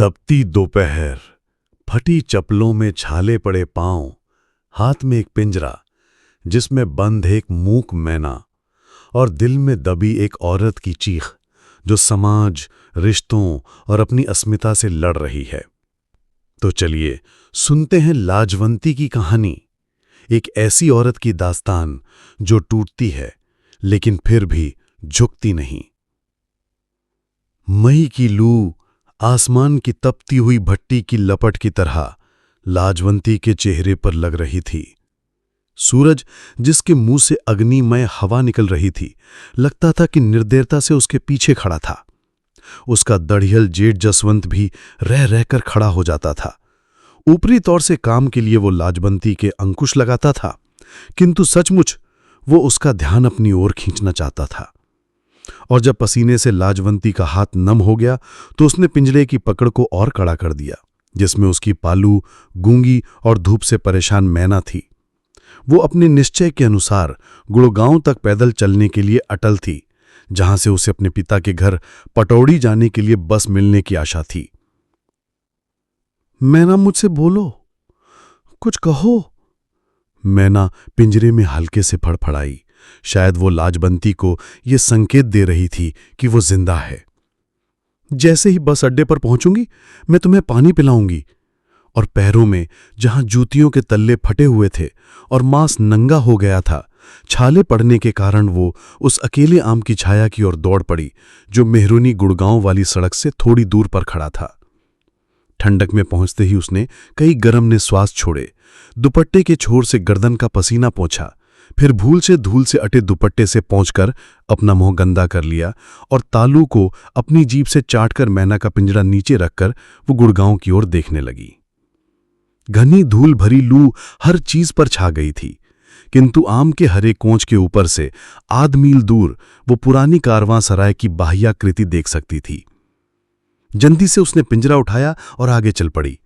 तपती दोपहर, फटी चप्पलों में छाले पड़े पांव, हाथ में एक पिंजरा जिसमें बंद एक मूक मैना और दिल में दबी एक औरत की चीख जो समाज, रिश्तों और अपनी अस्मिता से लड़ रही है। तो चलिए सुनते हैं लाजवंती की कहानी, एक ऐसी औरत की दास्तान जो टूटती है लेकिन फिर भी झुकती नहीं। मई की लू आसमान की तपती हुई भट्टी की लपट की तरह लाजवंती के चेहरे पर लग रही थी। सूरज जिसके मुंह से अग्निमय हवा निकल रही थी, लगता था कि निर्दयता से उसके पीछे खड़ा था। उसका दढ़ियल जेठ जसवंत भी रह रहकर खड़ा हो जाता था। ऊपरी तौर से काम के लिए वो लाजवंती के अंकुश लगाता था, किंतु सचमुच वो उसका ध्यान अपनी ओर खींचना चाहता था। और जब पसीने से लाजवंती का हाथ नम हो गया तो उसने पिंजरे की पकड़ को और कड़ा कर दिया, जिसमें उसकी पालू, गूंगी और धूप से परेशान मैना थी। वो अपने निश्चय के अनुसार गुड़गांव तक पैदल चलने के लिए अटल थी, जहां से उसे अपने पिता के घर पटौड़ी जाने के लिए बस मिलने की आशा थी। मैना, मुझसे बोलो, कुछ कहो। मैना पिंजरे में हल्के से फड़फड़ाई। शायद वो लाजवंती को ये संकेत दे रही थी कि वो जिंदा है। जैसे ही बस अड्डे पर पहुंचूंगी मैं तुम्हें पानी पिलाऊंगी। और पैरों में जहां जूतियों के तल्ले फटे हुए थे और मांस नंगा हो गया था, छाले पड़ने के कारण वो उस अकेले आम की छाया की ओर दौड़ पड़ी जो मेहरुनी गुड़गांव वाली सड़क से थोड़ी दूर पर खड़ा था। ठंडक में पहुंचते ही उसने कई गरम ने श्वास छोड़े, दुपट्टे के छोर से गर्दन का पसीना पोंछा, फिर धूल से अटे दुपट्टे से पहुंचकर अपना मुंह गंदा कर लिया और तालू को अपनी जीभ से चाटकर मैना का पिंजरा नीचे रखकर वो गुड़गांव की ओर देखने लगी। घनी धूल भरी लू हर चीज पर छा गई थी, किंतु आम के हरे कोंच के ऊपर से आध मील दूर वो पुरानी कारवां सराय की बाह्याकृति देख सकती थी। जल्दी से उसने पिंजरा उठाया और आगे चल पड़ी।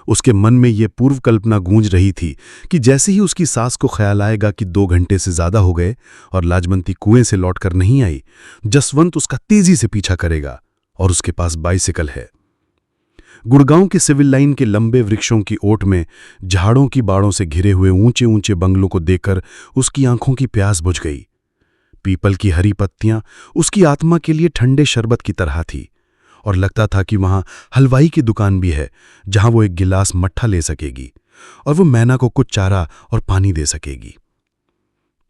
उसके मन में यह पूर्व कल्पना गूंज रही थी कि जैसे ही उसकी सास को ख्याल आएगा कि 2 घंटे से ज्यादा हो गए और लाजवंती कुएं से लौटकर नहीं आई, जसवंत उसका तेजी से पीछा करेगा और उसके पास बाइसिकल है। गुड़गांव के सिविल लाइन के लंबे वृक्षों की ओट में झाड़ों की बाड़ों से घिरे हुए ऊंचे ऊंचे बंगलों को देखकर उसकी आंखों की प्यास बुझ गई। पीपल की हरी पत्तियां उसकी आत्मा के लिए ठंडे शरबत की तरह थी और लगता था कि वहां हलवाई की दुकान भी है जहां वो एक गिलास मट्ठा ले सकेगी और वो मैना को कुछ चारा और पानी दे सकेगी।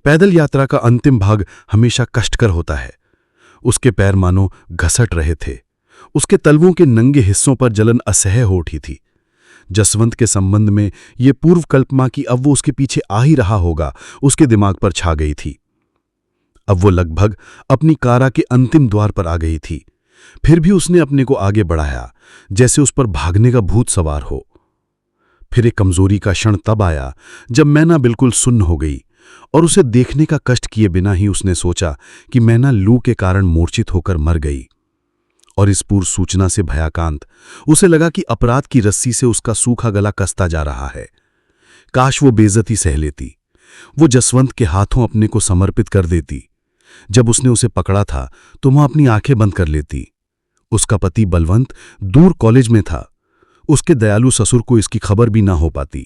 पैदल यात्रा का अंतिम भाग हमेशा कष्टकर होता है। उसके पैर मानो घसट रहे थे। उसके तलवों के नंगे हिस्सों पर जलन असह्य हो उठी थी। जसवंत के संबंध में ये पूर्व कल्पना कि अब वो उसके पीछे आ ही रहा होगा उसके दिमाग पर छा गई थी। अब वो लगभग अपनी कारा के अंतिम द्वार पर आ गई थी। फिर भी उसने अपने को आगे बढ़ाया, जैसे उस पर भागने का भूत सवार हो। फिर एक कमजोरी का क्षण तब आया जब मैना बिल्कुल सुन्न हो गई और उसे देखने का कष्ट किए बिना ही उसने सोचा कि मैना लू के कारण मूर्छित होकर मर गई। और इस पूर्व सूचना से भयाकांत उसे लगा कि अपराध की रस्सी से उसका सूखा गला कसता जा रहा है। काश वो बेइज्जती सह लेती, वो जसवंत के हाथों अपने को समर्पित कर देती। जब उसने उसे पकड़ा था तो वह अपनी आंखें बंद कर लेती। उसका पति बलवंत दूर कॉलेज में था। उसके दयालु ससुर को इसकी खबर भी ना हो पाती।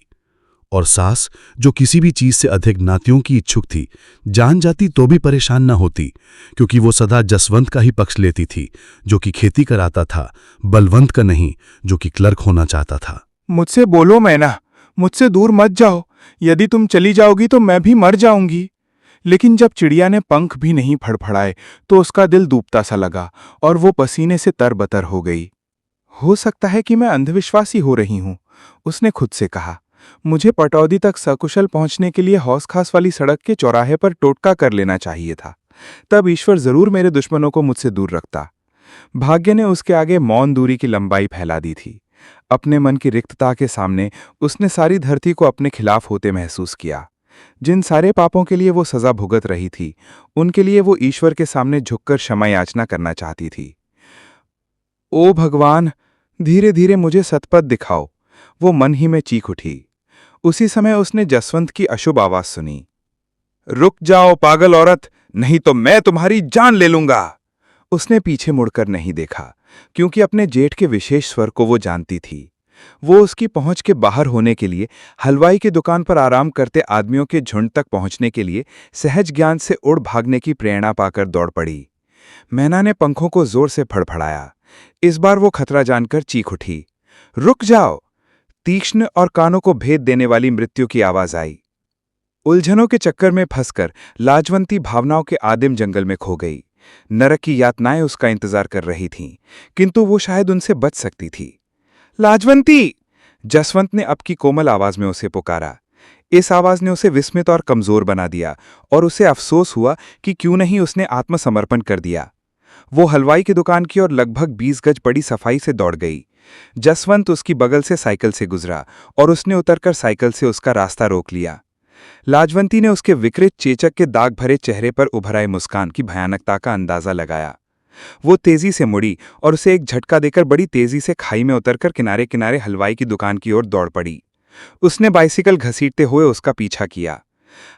और सास, जो किसी भी चीज से अधिक नातियों की इच्छुक थी, जान जाती तो भी परेशान ना होती, क्योंकि वो सदा जसवंत का ही पक्ष लेती थी, जो कि खेती कराता था, बलवंत का नहीं, जो कि क्लर्क होना चाहता था। मुझसे बोलो मैना, मुझसे दूर मत जाओ। यदि तुम चली जाओगी तो मैं भी मर जाऊंगी। लेकिन जब चिड़िया ने पंख भी नहीं फड़फड़ाए तो उसका दिल डूबता सा लगा और वो पसीने से तरबतर हो गई। हो सकता है कि मैं अंधविश्वासी हो रही हूं, उसने खुद से कहा। मुझे पटौदी तक सकुशल पहुंचने के लिए हौस खास वाली सड़क के चौराहे पर टोटका कर लेना चाहिए था। तब ईश्वर जरूर मेरे दुश्मनों को मुझसे दूर रखता। भाग्य ने उसके आगे मौन दूरी की लंबाई फैला दी थी। अपने मन की रिक्तता के सामने उसने सारी धरती को अपने खिलाफ होते महसूस किया। जिन सारे पापों के लिए वो सजा भुगत रही थी, उनके लिए वो ईश्वर के सामने झुककर क्षमा याचना करना चाहती थी। ओ भगवान, धीरे धीरे मुझे सतपथ दिखाओ, वो मन ही में चीख उठी। उसी समय उसने जसवंत की अशुभ आवाज सुनी। रुक जाओ पागल औरत, नहीं तो मैं तुम्हारी जान ले लूंगा। उसने पीछे मुड़कर नहीं देखा। क्योंकि अपने जेठ के विशेष स्वर को वो जानती थी। वो उसकी पहुंच के बाहर होने के लिए हलवाई की दुकान पर आराम करते आदमियों के झुंड तक पहुंचने के लिए सहज ज्ञान से उड़ भागने की प्रेरणा पाकर दौड़ पड़ी। मैना ने पंखों को जोर से फड़फड़ाया। इस बार वो खतरा जानकर चीख उठी। रुक जाओ! तीक्ष्ण और कानों को भेद देने वाली मृत्यु की आवाज आई। उलझनों के चक्कर में फंसकर लाजवंती भावनाओं के आदिम जंगल में खो गई। नरक की यातनाएं उसका इंतजार कर रही थीं, किंतु वो शायद उनसे बच सकती थी। लाजवंती! जसवंत ने अब की कोमल आवाज में उसे पुकारा। इस आवाज ने उसे विस्मित और कमजोर बना दिया और उसे अफसोस हुआ कि क्यों नहीं उसने आत्मसमर्पण कर दिया। वो हलवाई की दुकान की ओर लगभग 20 गज बड़ी सफाई से दौड़ गई। जसवंत उसकी बगल से साइकिल से गुजरा और उसने उतरकर साइकिल से उसका रास्ता रोक लिया। लाजवंती ने उसके विकृत चेचक के दाग भरे चेहरे पर उभर आए मुस्कान की भयानकता का अंदाजा लगाया। वो तेजी से मुड़ी और उसे एक झटका देकर बड़ी तेजी से खाई में उतरकर किनारे किनारे हलवाई की दुकान की ओर दौड़ पड़ी। उसने बाइसिकल घसीटते हुए उसका पीछा किया।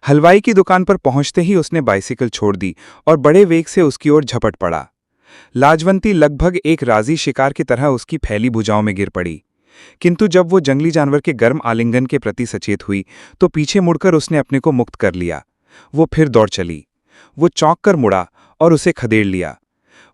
हलवाई की दुकान पर पहुंचते ही उसने बाइसिकल छोड़ दी और बड़े वेग से उसकी ओर झपट पड़ा। लाजवंती लगभग एक राजी शिकार की तरह उसकी फैली भुजाओं में गिर पड़ी, किंतु जब वो जंगली जानवर के गर्म आलिंगन के प्रति सचेत हुई तो पीछे मुड़कर उसने अपने को मुक्त कर लिया। वो फिर दौड़ चली। वो चौंक कर मुड़ा और उसे खदेड़ लिया।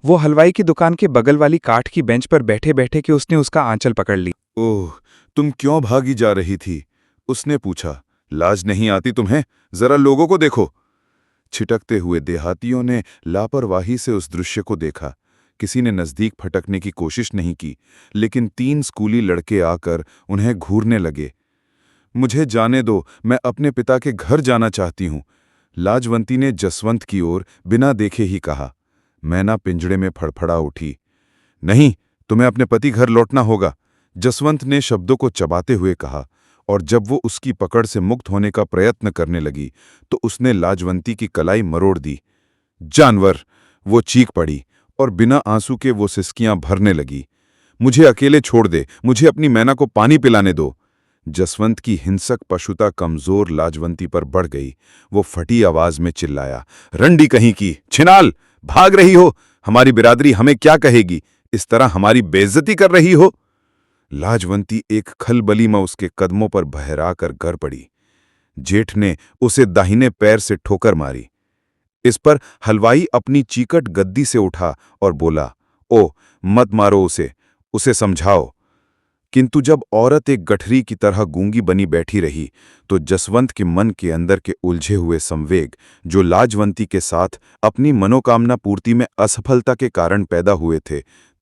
वो हलवाई की दुकान के बगल वाली काठ की बेंच पर बैठे बैठे कि उसने उसका आंचल पकड़ ली। ओह, तुम क्यों भागी जा रही थी? उसने पूछा। लाज नहीं आती तुम्हें? जरा लोगों को देखो। छिटकते हुए देहातियों ने लापरवाही से उस दृश्य को देखा। किसी ने नजदीक फटकने की कोशिश नहीं की, लेकिन 3 स्कूली लड़के आकर उन्हें घूरने लगे। मुझे जाने दो, मैं अपने पिता के घर जाना चाहती हूं, लाजवंती ने जसवंत की ओर बिना देखे ही कहा। मैना पिंजड़े में फड़फड़ा उठी। नहीं, तुम्हें अपने पति घर लौटना होगा, जसवंत ने शब्दों को चबाते हुए कहा, और जब वो उसकी पकड़ से मुक्त होने का प्रयत्न करने लगी तो उसने लाजवंती की कलाई मरोड़ दी। जानवर! वो चीख पड़ी और बिना आंसू के वो सिसकियां भरने लगी। मुझे अकेले छोड़ दे, मुझे अपनी मैना को पानी पिलाने दो। जसवंत की हिंसक पशुता कमजोर लाजवंती पर बढ़ गई। वो फटी आवाज में चिल्लाया, रंडी कहीं की, छिनाल! भाग रही हो? हमारी बिरादरी हमें क्या कहेगी? इस तरह हमारी बेइज्जती कर रही हो? लाजवंती एक खलबली में उसके कदमों पर बहरा कर गिर पड़ी। जेठ ने उसे दाहिने पैर से ठोकर मारी। इस पर हलवाई अपनी चीकट गद्दी से उठा और बोला, ओ, मत मारो उसे, उसे समझाओ। किंतु जब औरत एक गठरी की तरह गूंगी बनी बैठी रही तो जसवंत के मन के अंदर के उलझे हुए संवेग, जो लाजवंती के साथ अपनी मनोकामना पूर्ति में असफलता के कारण पैदा हुए थे,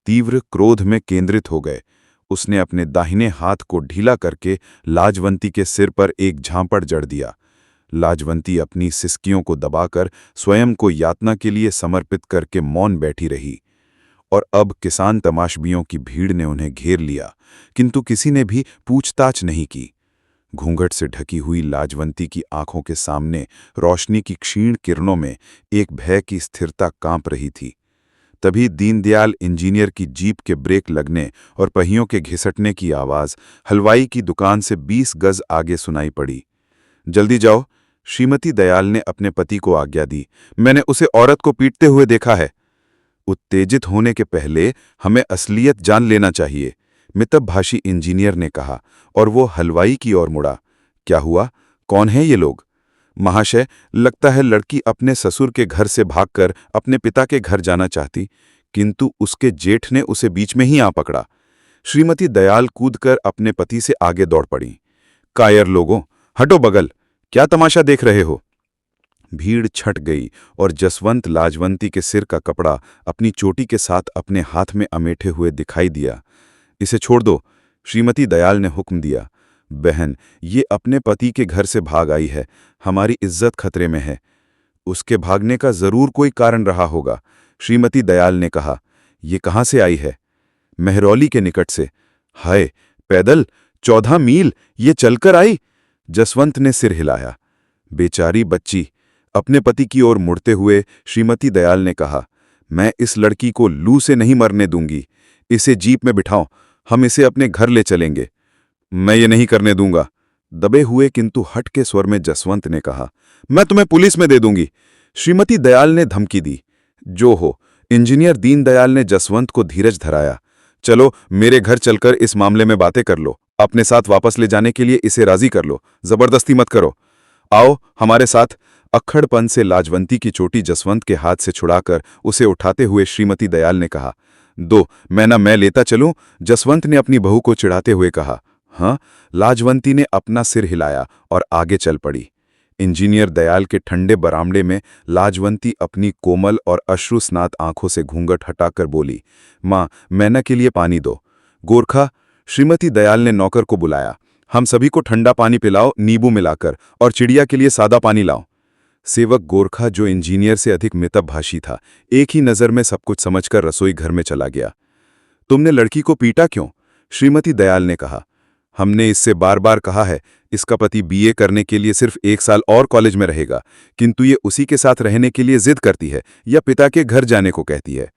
तीव्र क्रोध में केंद्रित हो गए। उसने अपने दाहिने हाथ को ढीला करके लाजवंती के सिर पर एक झांपड़ जड़ दिया। लाजवंती अपनी सिसकियों को दबाकर स्वयं को यातना के लिए समर्पित करके मौन बैठी रही। और अब किसान तमाशबियों की भीड़ ने उन्हें घेर लिया, किंतु किसी ने भी पूछताछ नहीं की। घूंघट से ढकी हुई लाजवंती की आंखों के सामने रोशनी की क्षीण किरणों में एक भय की स्थिरता कांप रही थी। तभी दीनदयाल इंजीनियर की जीप के ब्रेक लगने और पहियों के घिसटने की आवाज हलवाई की दुकान से 20 गज आगे सुनाई पड़ी। जल्दी जाओ, श्रीमती दयाल ने अपने पति को आज्ञा दी। मैंने उसे औरत को पीटते हुए देखा है। उत्तेजित होने के पहले हमें असलियत जान लेना चाहिए, मितभाषी इंजीनियर ने कहा, और वो हलवाई की ओर मुड़ा। क्या हुआ? कौन है ये लोग? महाशय, लगता है लड़की अपने ससुर के घर से भागकर अपने पिता के घर जाना चाहती, किंतु उसके जेठ ने उसे बीच में ही आ पकड़ा। श्रीमती दयाल कूदकर अपने पति से आगे दौड़ पड़ी। कायर लोगों, हटो बगल, क्या तमाशा देख रहे हो? भीड़ छट गई और जसवंत लाजवंती के सिर का कपड़ा अपनी चोटी के साथ अपने हाथ में अमेठे हुए दिखाई दिया। इसे छोड़ दो, श्रीमती दयाल ने हुक्म दिया। बहन, ये अपने पति के घर से भाग आई है, हमारी इज्जत खतरे में है। उसके भागने का जरूर कोई कारण रहा होगा, श्रीमती दयाल ने कहा। ये कहाँ से आई है? मेहरौली के निकट से। हाय, पैदल 14 मील ये चलकर आई? जसवंत ने सिर हिलाया। बेचारी बच्ची। अपने पति की ओर मुड़ते हुए श्रीमती दयाल ने कहा, मैं इस लड़की को लू से नहीं मरने दूंगी। इसे जीप में बिठाओ, हम इसे अपने घर ले चलेंगे। मैं ये नहीं करने दूंगा, दबे हुए किंतु हट के स्वर में जसवंत ने कहा। मैं तुम्हें पुलिस में दे दूंगी, श्रीमती दयाल ने धमकी दी। जो हो, इंजीनियर दीनदयाल ने जसवंत को धीरज धराया। चलो मेरे घर चलकर इस मामले में बातें कर लो, अपने साथ वापस ले जाने के लिए इसे राजी कर लो, जबरदस्ती मत करो। आओ हमारे साथ। अक्खड़पन से लाजवंती की चोटी जसवंत के हाथ से छुड़ाकर उसे उठाते हुए श्रीमती दयाल ने कहा, दो, मैं लेता चलूं? जसवंत ने अपनी बहू को चिढ़ाते हुए कहा। हाँ। लाजवंती ने अपना सिर हिलाया और आगे चल पड़ी। इंजीनियर दयाल के ठंडे बरामदे में लाजवंती अपनी कोमल और अश्रुस्नात आंखों से घूंघट हटाकर बोली, माँ, मैना के लिए पानी दो। गोरखा, श्रीमती दयाल ने नौकर को बुलाया, हम सभी को ठंडा पानी पिलाओ नींबू मिलाकर, और चिड़िया के लिए सादा पानी लाओ। सेवक गोरखा, जो इंजीनियर से अधिक मितभाषी था, एक ही नज़र में सब कुछ समझकर रसोई घर में चला गया। तुमने लड़की को पीटा क्यों? श्रीमती दयाल ने कहा। हमने इससे बार बार कहा है, इसका पति बीए करने के लिए सिर्फ 1 साल और कॉलेज में रहेगा, किंतु ये उसी के साथ रहने के लिए जिद करती है या पिता के घर जाने को कहती है।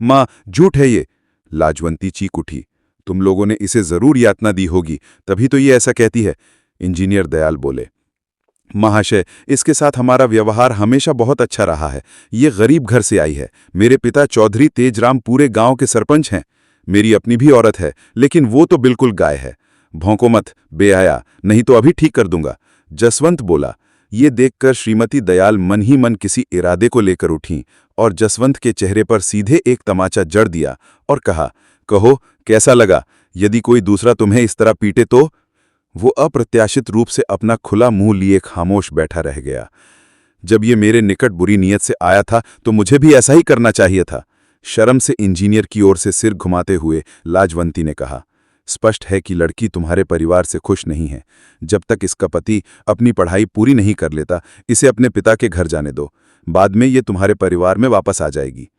माँ, झूठ है ये। लाजवंती चीख उठी। तुम लोगों ने इसे जरूर यातना दी होगी, तभी तो ये ऐसा कहती है। इंजीनियर दयाल बोले, महाशय, इसके साथ हमारा व्यवहार हमेशा बहुत अच्छा रहा है। ये गरीब घर से आई है। मेरे पिता चौधरी तेजराम पूरे गांव के सरपंच हैं। मेरी अपनी भी औरत है, लेकिन वो तो बिल्कुल गाय है। भौंको मत बेआया, नहीं तो अभी ठीक कर दूंगा। जसवंत बोला। ये देखकर श्रीमती दयाल मन ही मन किसी इरादे को लेकर उठीं और जसवंत के चेहरे पर सीधे एक तमाचा जड़ दिया और कहा, कहो कैसा लगा? यदि कोई दूसरा तुम्हें इस तरह पीटे तो? वो अप्रत्याशित रूप से अपना खुला मुंह लिए खामोश बैठा रह गया। जब ये मेरे निकट बुरी नीयत से आया था तो मुझे भी ऐसा ही करना चाहिए था। शर्म से इंजीनियर की ओर से सिर घुमाते हुए लाजवंती ने कहा, स्पष्ट है कि लड़की तुम्हारे परिवार से खुश नहीं है। जब तक इसका पति अपनी पढ़ाई पूरी नहीं कर लेता, इसे अपने पिता के घर जाने दो। बाद में ये तुम्हारे परिवार में वापस आ जाएगी।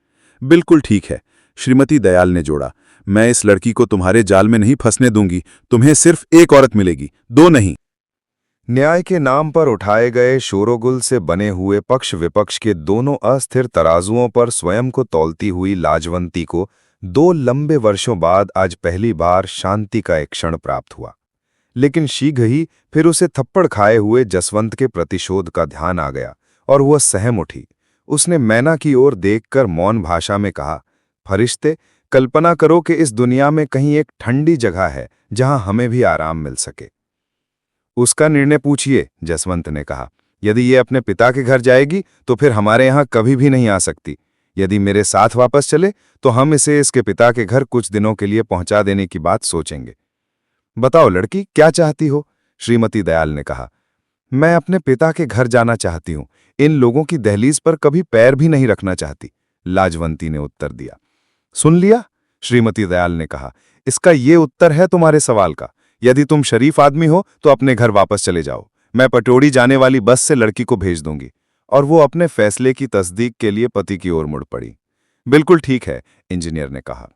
बिल्कुल ठीक है, श्रीमती दयाल ने जोड़ा। मैं इस लड़की को तुम्हारे जाल में नहीं फंसने दूंगी। तुम्हें सिर्फ एक औरत मिलेगी, 2 नहीं। न्याय के नाम पर उठाए गए शोरोगुल से बने हुए पक्ष विपक्ष के दोनों अस्थिर तराजुओं पर स्वयं को तौलती हुई लाजवंती को 2 लंबे वर्षों बाद आज पहली बार शांति का एक क्षण प्राप्त हुआ। लेकिन शीघ्र ही फिर उसे थप्पड़ खाए हुए जसवंत के प्रतिशोध का ध्यान आ गया और वह सहम उठी। उसने मैना की ओर देखकर मौन भाषा में कहा, फरिश्ते, कल्पना करो कि इस दुनिया में कहीं एक ठंडी जगह है जहां हमें भी आराम मिल सके। उसका निर्णय पूछिए, जसवंत ने कहा। यदि ये अपने पिता के घर जाएगी तो फिर हमारे यहाँ कभी भी नहीं आ सकती। यदि मेरे साथ वापस चले तो हम इसे इसके पिता के घर कुछ दिनों के लिए पहुंचा देने की बात सोचेंगे। बताओ लड़की, क्या चाहती हो? श्रीमती दयाल ने कहा। मैं अपने पिता के घर जाना चाहती हूं। इन लोगों की दहलीज पर कभी पैर भी नहीं रखना चाहती, लाजवंती ने उत्तर दिया। सुन लिया? श्रीमती दयाल ने कहा। इसका ये उत्तर है तुम्हारे सवाल का। यदि तुम शरीफ आदमी हो तो अपने घर वापस चले जाओ। मैं पटौड़ी जाने वाली बस से लड़की को भेज दूंगी। और वो अपने फैसले की तस्दीक के लिए पति की ओर मुड़ पड़ी। बिल्कुल ठीक है, इंजीनियर ने कहा।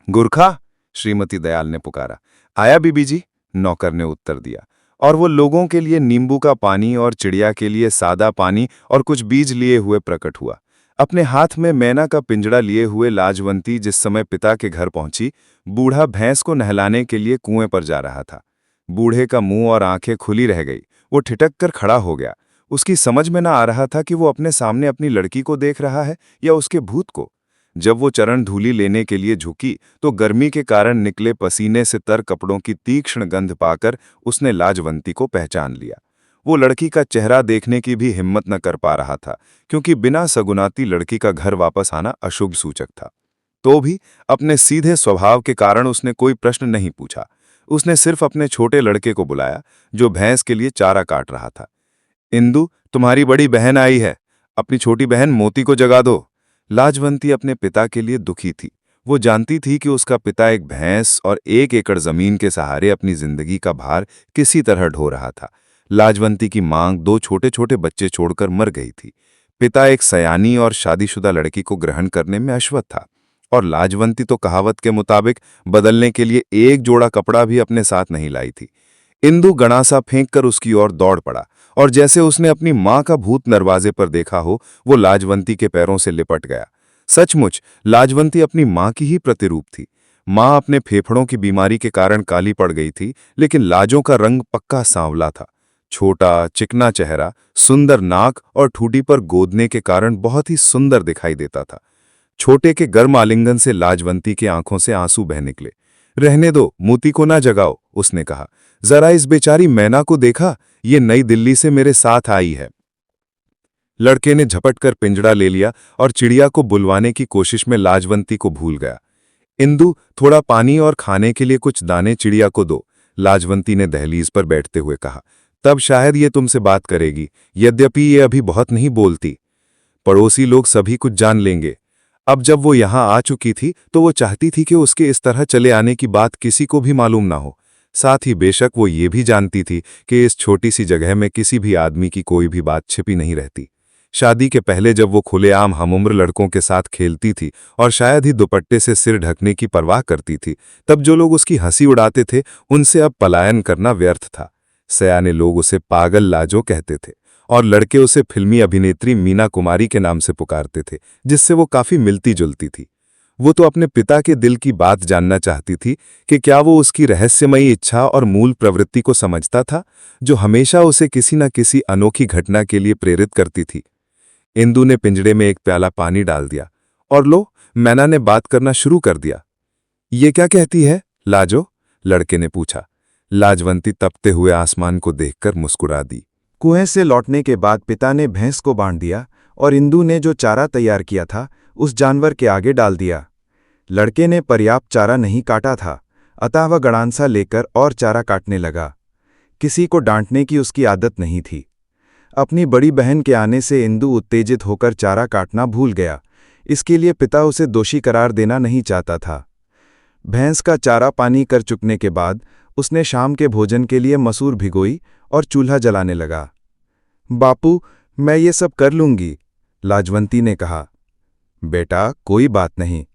गुरखा, श्रीमती दयाल ने पुकारा। आया बीबी जी, नौकर ने उत्तर दिया। और वो लोगों के लिए नींबू का पानी और चिड़िया के लिए सादा पानी और कुछ बीज लिए हुए प्रकट हुआ। अपने हाथ में मैना का पिंजड़ा लिए हुए लाजवंती जिस समय पिता के घर पहुंची, बूढ़ा भैंस को नहलाने के लिए कुएं पर जा रहा था। बूढ़े का मुंह और आंखें खुली रह गई। वो ठिठक कर खड़ा हो गया। उसकी समझ में न आ रहा था कि वो अपने सामने अपनी लड़की को देख रहा है या उसके भूत को। जब वो चरण धूली लेने के लिए झुकी तो गर्मी के कारण निकले पसीने से तर कपड़ों की तीक्ष्ण गंध पाकर उसने लाजवंती को पहचान लिया। वो लड़की का चेहरा देखने की भी हिम्मत न कर पा रहा था, क्योंकि बिना सगुनाती लड़की का घर वापस आना अशुभ सूचक था। तो भी अपने सीधे स्वभाव के कारण उसने कोई प्रश्न नहीं पूछा। उसने सिर्फ अपने छोटे लड़के को बुलाया, जो भैंस के लिए चारा काट रहा था। इंदु, तुम्हारी बड़ी बहन आई है। अपनी छोटी बहन मोती को जगा दो। लाजवंती अपने पिता के लिए दुखी थी। वो जानती थी कि उसका पिता एक भैंस और 1 एकड़ जमीन के सहारे अपनी जिंदगी का भार किसी तरह ढो रहा था। लाजवंती की मांग 2 छोटे छोटे बच्चे छोड़कर मर गई थी। पिता एक सयानी और शादीशुदा लड़की को ग्रहण करने में अश्वत्थ था, और लाजवंती तो कहावत के मुताबिक बदलने के लिए एक जोड़ा कपड़ा भी अपने साथ नहीं लाई थी। इंदु गणासा फेंककर उसकी ओर दौड़ पड़ा, और जैसे उसने अपनी मां का भूत दरवाजे पर देखा हो, वो लाजवंती के पैरों से लिपट गया। सचमुच लाजवंती अपनी मां की ही प्रतिरूप थी। मां अपने फेफड़ों की बीमारी के कारण काली पड़ गई थी, लेकिन लाजों का रंग पक्का सांवला था। छोटा चिकना चेहरा, सुंदर नाक और ठूडी पर गोदने के कारण बहुत ही सुंदर दिखाई देता था। छोटे के गर्म आलिंगन से लाजवंती के आंखों से आंसू बह निकले। रहने दो, मोती को ना जगाओ, उसने कहा। जरा इस बेचारी मैना को देखा, ये नई दिल्ली से मेरे साथ आई है। लड़के ने झपटकर पिंजड़ा ले लिया और चिड़िया को बुलवाने की कोशिश में लाजवंती को भूल गया। इंदु, थोड़ा पानी और खाने के लिए कुछ दाने चिड़िया को दो, लाजवंती ने दहलीज पर बैठते हुए कहा। तब शायद ये तुमसे बात करेगी, यद्यपि ये अभी बहुत नहीं बोलती। पड़ोसी लोग सभी कुछ जान लेंगे। अब जब वो यहां आ चुकी थी तो वो चाहती थी कि उसके इस तरह चले आने की बात किसी को भी मालूम ना हो। साथ ही बेशक वो ये भी जानती थी कि इस छोटी सी जगह में किसी भी आदमी की कोई भी बात छिपी नहीं रहती। शादी के पहले जब वो खुलेआम हमउम्र लड़कों के साथ खेलती थी और शायद ही दुपट्टे से सिर ढकने की परवाह करती थी, तब जो लोग उसकी हंसी उड़ाते थे उनसे अब पलायन करना व्यर्थ था। सयाने लोग उसे पागल लाजो कहते थे और लड़के उसे फिल्मी अभिनेत्री मीना कुमारी के नाम से पुकारते थे, जिससे वो काफी मिलती जुलती थी। वो तो अपने पिता के दिल की बात जानना चाहती थी कि क्या वो उसकी रहस्यमयी इच्छा और मूल प्रवृत्ति को समझता था, जो हमेशा उसे किसी न किसी अनोखी घटना के लिए प्रेरित करती थी। इंदु ने पिंजड़े में एक प्याला पानी डाल दिया और लो, मैना ने बात करना शुरू कर दिया। ये क्या कहती है, लाजो? लड़के ने पूछा। लाजवंती तपते हुए आसमान को देखकर मुस्कुरा दी। कुएं से लौटने के बाद पिता ने भैंस को बांध दिया और इंदु ने जो चारा तैयार किया था उस जानवर के आगे डाल दिया। लड़के ने पर्याप्त चारा नहीं काटा था, अतः वह गड़ांसा लेकर और चारा काटने लगा। किसी को डांटने की उसकी आदत नहीं थी। अपनी बड़ी बहन के आने से इंदु उत्तेजित होकर चारा काटना भूल गया। इसके लिए पिता उसे दोषी करार देना नहीं चाहता था। भैंस का चारा पानी कर चुकने के बाद उसने शाम के भोजन के लिए मसूर भिगोई और चूल्हा जलाने लगा। बापू, मैं ये सब कर लूंगी, लाजवंती ने कहा। बेटा, कोई बात नहीं,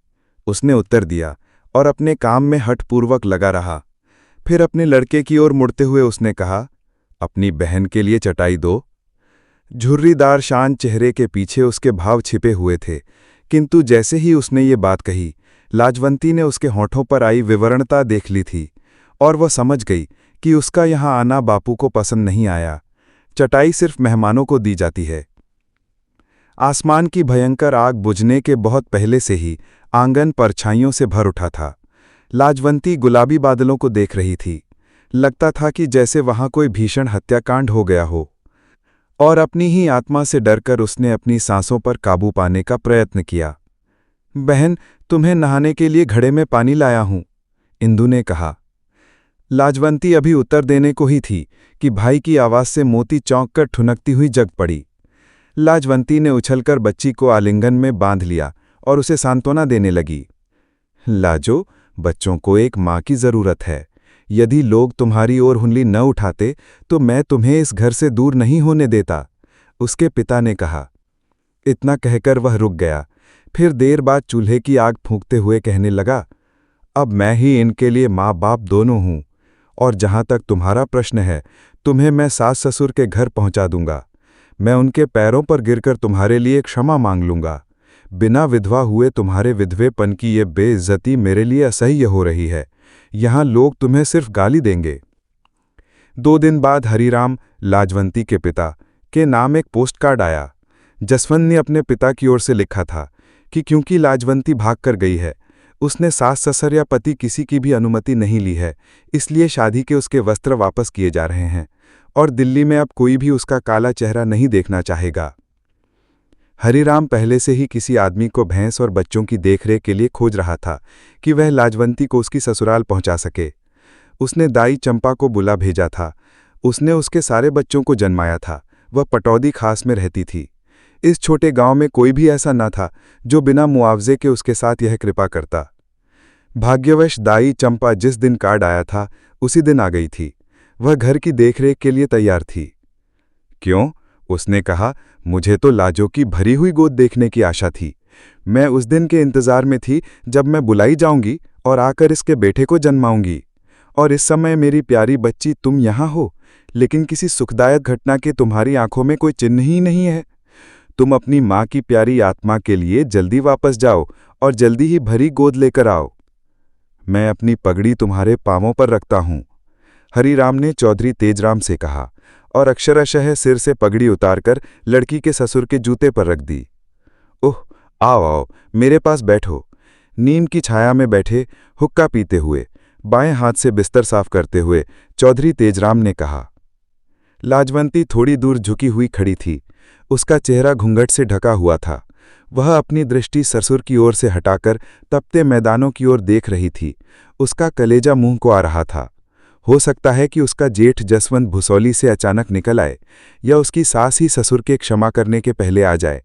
उसने उत्तर दिया और अपने काम में हठपूर्वक लगा रहा। फिर अपने लड़के की ओर मुड़ते हुए उसने कहा, अपनी बहन के लिए चटाई दो। झुर्रीदार शांत चेहरे के पीछे उसके भाव छिपे हुए थे, किंतु जैसे ही उसने ये बात कही, लाजवंती ने उसके होठों पर आई विवरणता देख ली थी और वह समझ गई कि उसका यहां आना बापू को पसंद नहीं आया। चटाई सिर्फ मेहमानों को दी जाती है। आसमान की भयंकर आग बुझने के बहुत पहले से ही आंगन परछाइयों से भर उठा था। लाजवंती गुलाबी बादलों को देख रही थी। लगता था कि जैसे वहां कोई भीषण हत्याकांड हो गया हो, और अपनी ही आत्मा से डरकर उसने अपनी सांसों पर काबू पाने का प्रयत्न किया। बहन, तुम्हें नहाने के लिए घड़े में पानी लाया हूं, इंदु ने कहा। लाजवंती अभी उत्तर देने को ही थी कि भाई की आवाज से मोती चौंक कर ठुनकती हुई जग पड़ी। लाजवंती ने उछलकर बच्ची को आलिंगन में बांध लिया और उसे सांत्वना देने लगी। लाजो, बच्चों को एक माँ की जरूरत है। यदि लोग तुम्हारी ओर उंगली न उठाते तो मैं तुम्हें इस घर से दूर नहीं होने देता, उसके पिता ने कहा। इतना कहकर वह रुक गया। फिर देर बाद चूल्हे की आग फूंकते हुए कहने लगा, अब मैं ही इनके लिए माँ बाप दोनों हूं, और जहां तक तुम्हारा प्रश्न है, तुम्हें मैं सास ससुर के घर पहुंचा दूंगा। मैं उनके पैरों पर गिरकर तुम्हारे लिए क्षमा मांग लूंगा। बिना विधवा हुए तुम्हारे विधवेपन की ये बेइज्जती मेरे लिए असह्य हो रही है। यहां लोग तुम्हें सिर्फ गाली देंगे। 2 दिन बाद हरीराम, लाजवंती के पिता, के नाम एक पोस्ट कार्ड आया। जसवंत ने अपने पिता की ओर से लिखा था कि क्योंकि लाजवंती भाग कर गई है, उसने सास ससुर या पति किसी की भी अनुमति नहीं ली है, इसलिए शादी के उसके वस्त्र वापस किए जा रहे हैं और दिल्ली में अब कोई भी उसका काला चेहरा नहीं देखना चाहेगा। हरीराम पहले से ही किसी आदमी को भैंस और बच्चों की देखरेख के लिए खोज रहा था कि वह लाजवंती को उसकी ससुराल पहुंचा सके। उसने दाई चंपा को बुला भेजा था। उसने उसके सारे बच्चों को जन्माया था। वह पटौदी खास में रहती थी। इस छोटे गांव में कोई भी ऐसा न था जो बिना मुआवजे के उसके साथ यह कृपा करता। भाग्यवश दाई चंपा जिस दिन कार्ड आया था उसी दिन आ गई थी। वह घर की देखरेख के लिए तैयार थी। क्यों? उसने कहा, मुझे तो लाजो की भरी हुई गोद देखने की आशा थी। मैं उस दिन के इंतजार में थी जब मैं बुलाई जाऊंगी और आकर इसके बेटे को जन्माऊंगी। और इस समय मेरी प्यारी बच्ची तुम यहाँ हो, लेकिन किसी सुखदायक घटना के तुम्हारी आंखों में कोई चिन्ह ही नहीं है। तुम अपनी माँ की प्यारी आत्मा के लिए जल्दी वापस जाओ और जल्दी ही भरी गोद लेकर आओ। मैं अपनी पगड़ी तुम्हारे पांवों पर रखता हूं, हरीराम ने चौधरी तेजराम से कहा और अक्षरशः सिर से पगड़ी उतारकर लड़की के ससुर के जूते पर रख दी। ओह, आओ आओ, मेरे पास बैठो। नीम की छाया में बैठे, हुक्का पीते हुए, बाएं हाथ से बिस्तर साफ करते हुए चौधरी तेजराम ने कहा। लाजवंती थोड़ी दूर झुकी हुई खड़ी थी। उसका चेहरा घूंघट से ढका हुआ था। वह अपनी दृष्टि ससुर की ओर से हटाकर तपते मैदानों की ओर देख रही थी। उसका कलेजा मुंह को आ रहा था। हो सकता है कि उसका जेठ जसवंत भुसौली से अचानक निकल आए, या उसकी सास ही ससुर के क्षमा करने के पहले आ जाए।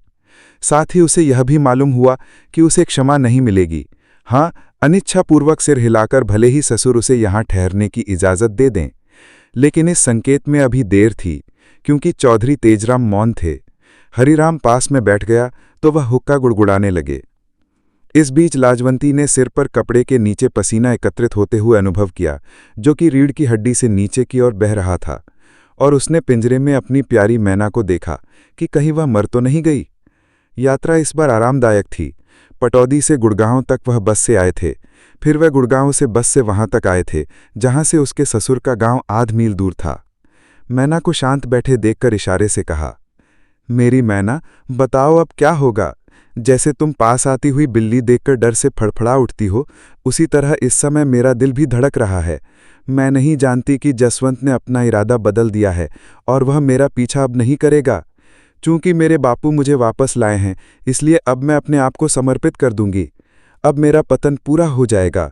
साथ ही उसे यह भी मालूम हुआ कि उसे क्षमा नहीं मिलेगी। हाँ, अनिच्छापूर्वक सिर हिलाकर भले ही ससुर उसे यहाँ ठहरने की इजाज़त दे दें, लेकिन इस संकेत में अभी देर थी, क्योंकि चौधरी तेजराम मौन थे। हरिराम पास में बैठ गया तो वह हुक्का गुड़गुड़ाने लगे। इस बीच लाजवंती ने सिर पर कपड़े के नीचे पसीना एकत्रित होते हुए अनुभव किया, जो कि रीढ़ की हड्डी से नीचे की ओर बह रहा था, और उसने पिंजरे में अपनी प्यारी मैना को देखा कि कहीं वह मर तो नहीं गई। यात्रा इस बार आरामदायक थी। पटौदी से गुड़गांव तक वह बस से आए थे। फिर वह गुड़गांव से बस से वहां तक आए थे जहां से उसके ससुर का गांव आध मील दूर था। मैना को शांत बैठे देखकर इशारे से कहा, मेरी मैना, बताओ अब क्या होगा? जैसे तुम पास आती हुई बिल्ली देखकर डर से फड़फड़ा उठती हो, उसी तरह इस समय मेरा दिल भी धड़क रहा है। मैं नहीं जानती कि जसवंत ने अपना इरादा बदल दिया है और वह मेरा पीछा अब नहीं करेगा। चूंकि मेरे बापू मुझे वापस लाए हैं, इसलिए अब मैं अपने आप को समर्पित कर दूंगी। अब मेरा पतन पूरा हो जाएगा।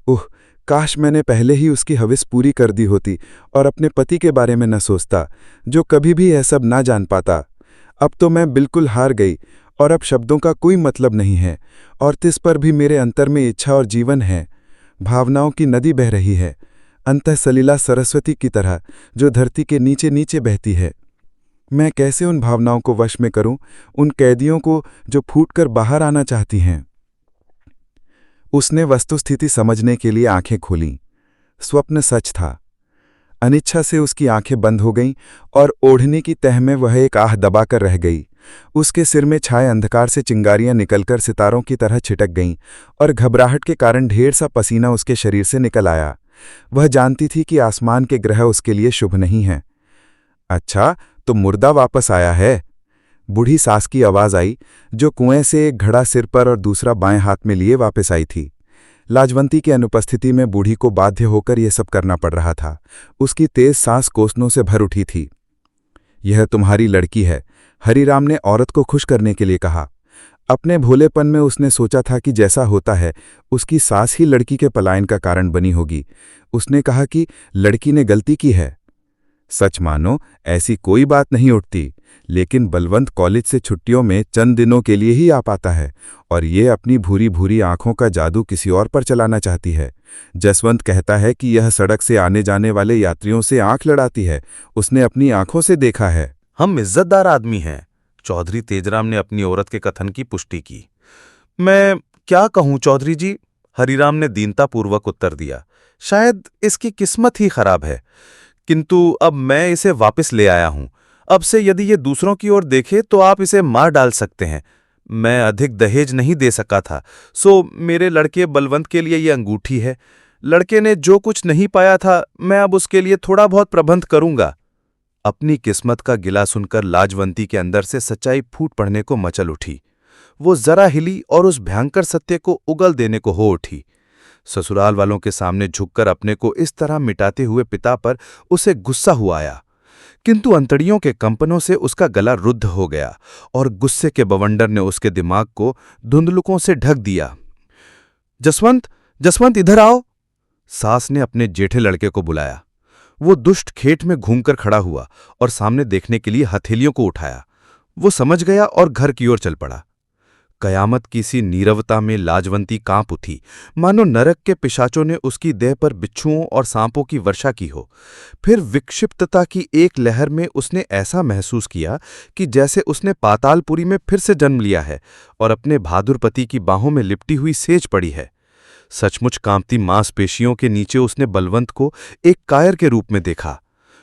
उह, काश मैंने पहले ही उसकी हविस पूरी कर दी होती और अपने पति के बारे में न सोचता, जो कभी भी यह सब ना जान पाता। अब तो मैं बिल्कुल हार गई और अब शब्दों का कोई मतलब नहीं है, और तिस पर भी मेरे अंतर में इच्छा और जीवन है। भावनाओं की नदी बह रही है, अंतः सलीला सरस्वती की तरह, जो धरती के नीचे नीचे बहती है। मैं कैसे उन भावनाओं को वश में करूं, उन कैदियों को जो फूटकर बाहर आना चाहती हैं? उसने वस्तुस्थिति समझने के लिए आंखें खोलीं। स्वप्न सच था। अनिच्छा से उसकी आंखें बंद हो गईं और ओढ़नी की तह में वह एक आह दबाकर रह गई। उसके सिर में छाए अंधकार से चिंगारियां निकलकर सितारों की तरह छिटक गईं और घबराहट के कारण ढेर सा पसीना उसके शरीर से निकल आया। वह जानती थी कि आसमान के ग्रह उसके लिए शुभ नहीं हैं। अच्छा, तो मुर्दा वापस आया है? बूढ़ी सास की आवाज आई, जो कुएं से एक घड़ा सिर पर और दूसरा बाएं हाथ में लिए वापस आई थी। लाजवंती की अनुपस्थिति में बूढ़ी को बाध्य होकर यह सब करना पड़ रहा था। उसकी तेज सांस कोसनों से भर उठी थी। यह तुम्हारी लड़की है, हरिराम ने औरत को खुश करने के लिए कहा। अपने भोलेपन में उसने सोचा था कि जैसा होता है, उसकी सास ही लड़की के पलायन का कारण बनी होगी। उसने कहा कि लड़की ने गलती की है। सच मानो, ऐसी कोई बात नहीं उठती, लेकिन बलवंत कॉलेज से छुट्टियों में चंद दिनों के लिए ही आ पाता है, और ये अपनी भूरी भूरी आंखों का जादू किसी और पर चलाना चाहती है। जसवंत कहता है कि यह सड़क से आने जाने वाले यात्रियों से आंख लड़ाती है। उसने अपनी आंखों से देखा है। हम इज्जतदार आदमी हैं, चौधरी तेजराम ने अपनी औरत के कथन की पुष्टि की। मैं क्या कहूं चौधरी जी, हरिराम ने दीनतापूर्वक उत्तर दिया। शायद इसकी किस्मत ही खराब है, किंतु अब मैं इसे वापस ले आया हूं। अब से यदि ये दूसरों की ओर देखे तो आप इसे मार डाल सकते हैं। मैं अधिक दहेज नहीं दे सका था, सो मेरे लड़के बलवंत के लिए ये अंगूठी है। लड़के ने जो कुछ नहीं पाया था, मैं अब उसके लिए थोड़ा बहुत प्रबंध करूंगा। अपनी किस्मत का गिला सुनकर लाजवंती के अंदर से सच्चाई फूट पड़ने को मचल उठी। वो जरा हिली और उस भयंकर सत्य को उगल देने को हो उठी। ससुराल वालों के सामने झुककर अपने को इस तरह मिटाते हुए पिता पर उसे गुस्सा हुआ आया, किंतु अंतड़ियों के कंपनों से उसका गला रुद्ध हो गया और गुस्से के बवंडर ने उसके दिमाग को धुंधलुकों से ढक दिया। जसवंत, जसवंत, इधर आओ, सास ने अपने जेठे लड़के को बुलाया। वो दुष्ट खेत में घूमकर खड़ा हुआ और सामने देखने के लिए हथेलियों को उठाया। वो समझ गया और घर की ओर चल पड़ा। कयामत की सी नीरवता में लाजवंती कांप उठी, मानो नरक के पिशाचों ने उसकी देह पर बिच्छुओं और सांपों की वर्षा की हो। फिर विक्षिप्तता की एक लहर में उसने ऐसा महसूस किया कि जैसे उसने पातालपुरी में फिर से जन्म लिया है और अपने बहादुर पति की बाहों में लिपटी हुई सेज पड़ी है। सचमुच कांपती मांसपेशियों के नीचे उसने बलवंत को एक कायर के रूप में देखा,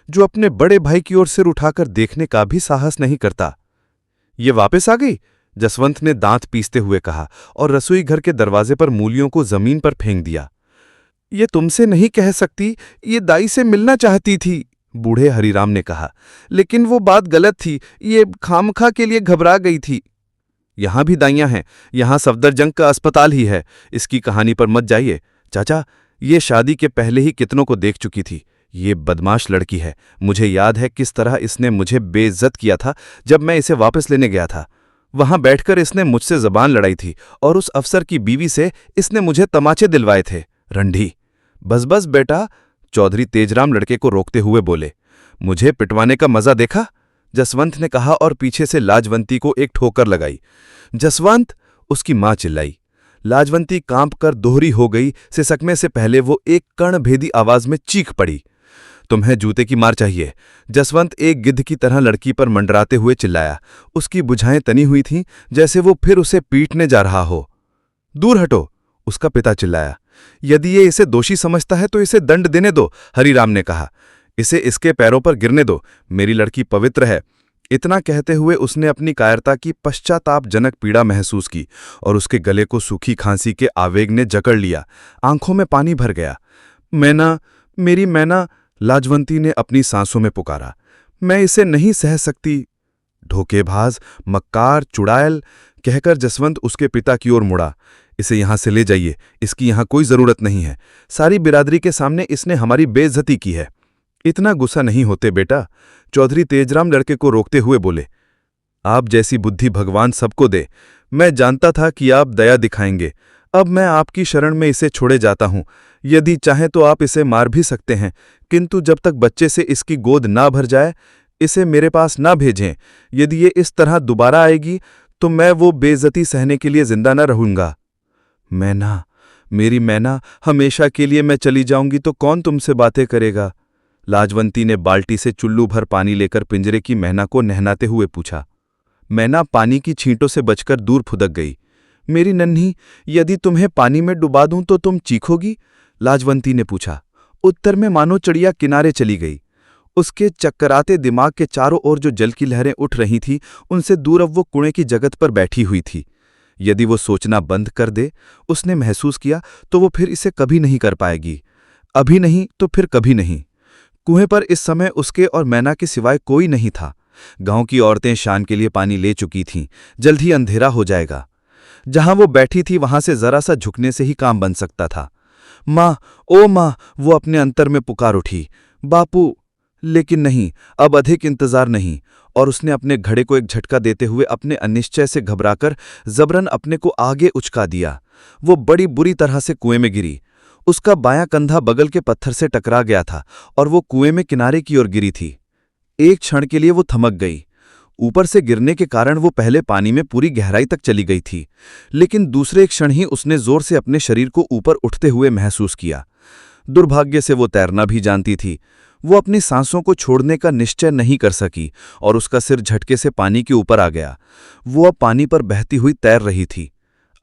जो अपने बड़े भाई की ओर सिर उठाकर देखने का भी साहस नहीं करता। ये वापस आ गई, जसवंत ने दांत पीसते हुए कहा और रसोई घर के दरवाजे पर मूलियों को जमीन पर फेंक दिया। ये तुमसे नहीं कह सकती, ये दाई से मिलना चाहती थी, बूढ़े हरिराम ने कहा, लेकिन वो बात गलत थी, ये खामखा के लिए घबरा गई थी। यहाँ भी दाइयाँ हैं, यहाँ सफदरजंग का अस्पताल ही है। इसकी कहानी पर मत जाइए चाचा, ये शादी के पहले ही कितनों को देख चुकी थी। ये बदमाश लड़की है। मुझे याद है किस तरह इसने मुझे बेइज्जत किया था जब मैं इसे वापस लेने गया था। वहां बैठकर इसने मुझसे जबान लड़ाई थी और उस अफसर की बीवी से इसने मुझे तमाचे दिलवाए थे। रंडी। बस बस बेटा, चौधरी तेजराम लड़के को रोकते हुए बोले। मुझे पिटवाने का मजा देखा, जसवंत ने कहा और पीछे से लाजवंती को एक ठोकर लगाई। जसवंत, उसकी मां चिल्लाई। लाजवंती कांप कर दोहरी हो गई। सिसकने से पहले वो एक कर्णभेदी आवाज में चीख पड़ी। तुम्हें जूते की मार चाहिए। जसवंत एक गिद्ध की तरह लड़की पर मंडराते हुए चिल्लाया। उसकी भुजाएं तनी हुई थीं, जैसे वो फिर उसे पीटने जा रहा हो। दूर हटो, उसका पिता चिल्लाया। यदि ये इसे दोषी समझता है तो इसे दंड देने दो, हरिराम ने कहा। इसे इसके पैरों पर गिरने दो, मेरी लड़की पवित्र है। इतना कहते हुए उसने अपनी कायरता की पश्चातापजनक पीड़ा महसूस की और उसके गले को सूखी खांसी के आवेग ने जकड़ लिया। आंखों में पानी भर गया। मैना, मेरी मैना, लाजवंती ने अपनी सांसों में पुकारा। मैं इसे नहीं सह सकती। धोखेबाज, मक्कार, चुड़ैल, कहकर जसवंत उसके पिता की ओर मुड़ा। इसे यहां से ले जाइए, इसकी यहां कोई जरूरत नहीं है। सारी बिरादरी के सामने इसने हमारी बेइज्जती की है। इतना गुस्सा नहीं होते बेटा, चौधरी तेजराम लड़के को रोकते हुए बोले। आप जैसी बुद्धि भगवान सबको दे। मैं जानता था कि आप दया दिखाएंगे। अब मैं आपकी शरण में इसे छोड़े जाता हूं। यदि चाहें तो आप इसे मार भी सकते हैं, किंतु जब तक बच्चे से इसकी गोद ना भर जाए, इसे मेरे पास ना भेजें। यदि ये इस तरह दोबारा आएगी तो मैं वो बेइज्जती सहने के लिए जिंदा न रहूंगा। मैना, मेरी मैना, हमेशा के लिए मैं चली जाऊंगी तो कौन तुमसे बातें करेगा? लाजवंती ने बाल्टी से चुल्लू भर पानी लेकर पिंजरे की मैना को नहलाते हुए पूछा। मैना पानी की छींटों से बचकर दूर फुदक गई। मेरी नन्ही, यदि तुम्हें पानी में डुबा दूं तो तुम चीखोगी? लाजवंती ने पूछा। उत्तर में मानो चिड़िया किनारे चली गई। उसके चक्कराते दिमाग के चारों ओर जो जल की लहरें उठ रही थीं, उनसे दूर अब वो कुएं की जगत पर बैठी हुई थी। यदि वो सोचना बंद कर दे, उसने महसूस किया, तो वो फिर इसे कभी नहीं कर पाएगी। अभी नहीं तो फिर कभी नहीं। कुएं पर इस समय उसके और मैना के सिवाय कोई नहीं था। गांव की औरतें शान के लिए पानी ले चुकी थीं। जल्द ही अंधेरा हो जाएगा। जहां वो बैठी थी वहां से जरा सा झुकने से ही काम बन सकता था। माँ, ओ माँ, वो अपने अंतर में पुकार उठी। बापू, लेकिन नहीं, अब अधिक इंतजार नहीं, और उसने अपने घड़े को एक झटका देते हुए अपने अनिश्चय से घबराकर जबरन अपने को आगे उचका दिया। वो बड़ी बुरी तरह से कुएं में गिरी। उसका बायां कंधा बगल के पत्थर से टकरा गया था और वो कुएं में किनारे की ओर गिरी थी। एक क्षण के लिए वो थमक गई। ऊपर से गिरने के कारण वो पहले पानी में पूरी गहराई तक चली गई थी, लेकिन दूसरे क्षण ही उसने जोर से अपने शरीर को ऊपर उठते हुए महसूस किया। दुर्भाग्य से वो तैरना भी जानती थी। वो अपनी सांसों को छोड़ने का निश्चय नहीं कर सकी और उसका सिर झटके से पानी के ऊपर आ गया। वो अब पानी पर बहती हुई तैर रही थी।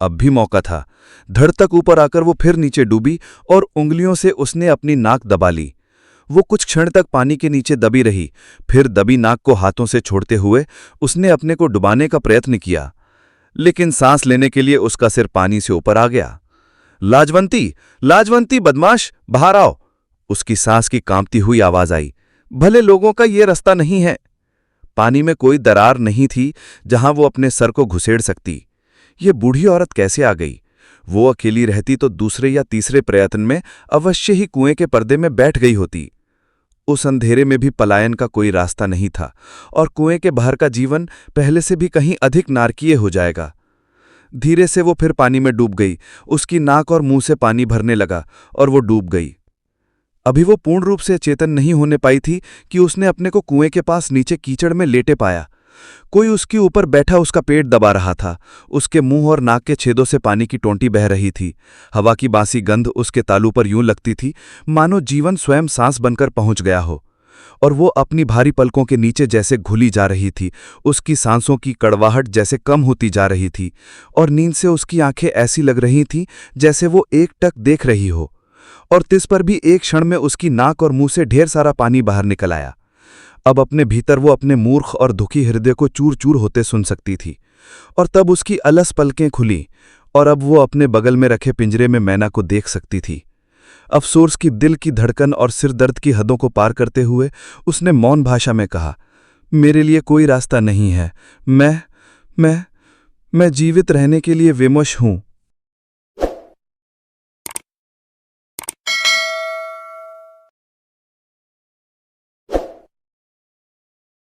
अब भी मौका था। धड़ तक ऊपर आकर वो फिर नीचे डूबी और उंगलियों से उसने अपनी नाक दबा ली। वो कुछ क्षण तक पानी के नीचे दबी रही। फिर दबी नाक को हाथों से छोड़ते हुए उसने अपने को डुबाने का प्रयत्न किया, लेकिन सांस लेने के लिए उसका सिर पानी से ऊपर आ गया। लाजवंती, लाजवंती बदमाश, बाहर आओ, उसकी सांस की कांपती हुई आवाज आई। भले लोगों का ये रास्ता नहीं है। पानी में कोई दरार नहीं थी जहां वो अपने सर को घुसेड़ सकती। ये बूढ़ी औरत कैसे आ गई? वो अकेली रहती तो दूसरे या तीसरे प्रयत्न में अवश्य ही कुएं के पर्दे में बैठ गई होती। उस अंधेरे में भी पलायन का कोई रास्ता नहीं था और कुएं के बाहर का जीवन पहले से भी कहीं अधिक नारकीय हो जाएगा। धीरे से वो फिर पानी में डूब गई। उसकी नाक और मुंह से पानी भरने लगा और वो डूब गई। अभी वो पूर्ण रूप से चेतन नहीं होने पाई थी कि उसने अपने को कुएं के पास नीचे कीचड़ में लेटे पाया। कोई उसके ऊपर बैठा उसका पेट दबा रहा था। उसके मुंह और नाक के छेदों से पानी की टोंटी बह रही थी। हवा की बासी गंध उसके तालू पर यूं लगती थी मानो जीवन स्वयं सांस बनकर पहुंच गया हो, और वो अपनी भारी पलकों के नीचे जैसे घुली जा रही थी। उसकी सांसों की कड़वाहट जैसे कम होती जा रही थी और नींद से उसकी आंखें ऐसी लग रही थीं जैसे वो एकटक देख रही हो, और तिस पर भी एक क्षण में उसकी नाक और मुंह से ढेर सारा पानी बाहर निकल आया। अब अपने भीतर वो अपने मूर्ख और दुखी हृदय को चूर चूर होते सुन सकती थी, और तब उसकी अलस पलकें खुली और अब वो अपने बगल में रखे पिंजरे में मैना को देख सकती थी। अफसोस की दिल की धड़कन और सिर दर्द की हदों को पार करते हुए उसने मौन भाषा में कहा, मेरे लिए कोई रास्ता नहीं है। मैं जीवित रहने के लिए विमश हूं